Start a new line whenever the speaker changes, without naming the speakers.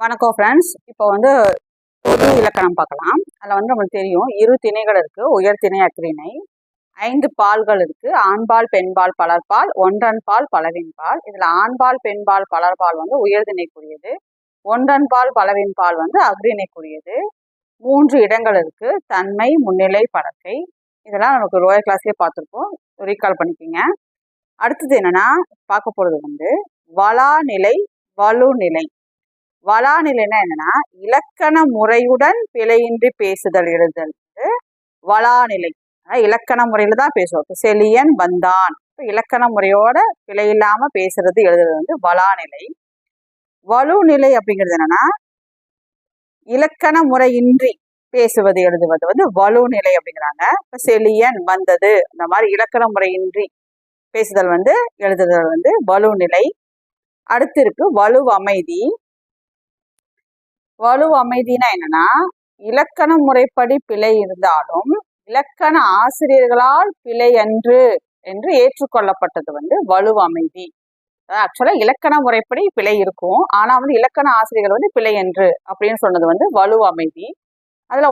வணக்கம் ஃப்ரெண்ட்ஸ். இப்போ பொது இலக்கணம் பார்க்கலாம். அதில் நம்மளுக்கு தெரியும், இரு திணைகள் இருக்கு, உயர் திணை அக்ரிணை. 5 பால்கள் இருக்கு, ஆண்பால் பெண்பால் பலர்பால் ஒன்றன்பால் பலவின்பால். இதில் ஆண்பால் பெண்பால் பலர்பால் உயர்திணைக்குரியது, ஒன்றன்பால் பலவின்பால் அக்ரிணைக்குரியது. 3 இடங்கள் இருக்கு, தன்மை முன்னிலை படர்க்கை. இதெல்லாம் நமக்கு லோயர் கிளாஸ்லேயே பார்த்துருக்கோம், ரீகால் பண்ணிக்கோங்க. அடுத்தது என்னன்னா பார்க்க போறது வளாநிலை வலுநிலை. வளாநிலைன்னா என்னன்னா இலக்கண முறையுடன் பிழையின்றி பேசுதல் எழுதல் வளாநிலை. இலக்கண முறையில தான் பேசுவோம். செலியன் வந்தான், இலக்கண முறையோட பிழை இல்லாம பேசுறது எழுதுறது வளாநிலை. வலுநிலை அப்படிங்கிறது என்னன்னா இலக்கண முறையின்றி பேசுவது எழுதுவது வலுநிலை அப்படிங்கிறாங்க. செலியன் வந்தது, இந்த மாதிரி இலக்கண முறையின்றி பேசுதல் எழுதுதல் வலுநிலை. அடுத்து இருக்கு வலு அமைதி. வலு அமைதினா என்னன்னா இலக்கண முறைப்படி பிழை இருந்தாலும் இலக்கண ஆசிரியர்களால் பிழை அன்று என்று ஏற்றுக்கொள்ளப்பட்டது வலு அமைதி. ஆக்சுவலா இலக்கண முறைப்படி பிழை இருக்கும், ஆனா இலக்கண ஆசிரியர்கள் பிழை என்று அப்படின்னு சொன்னது வலு அமைதி.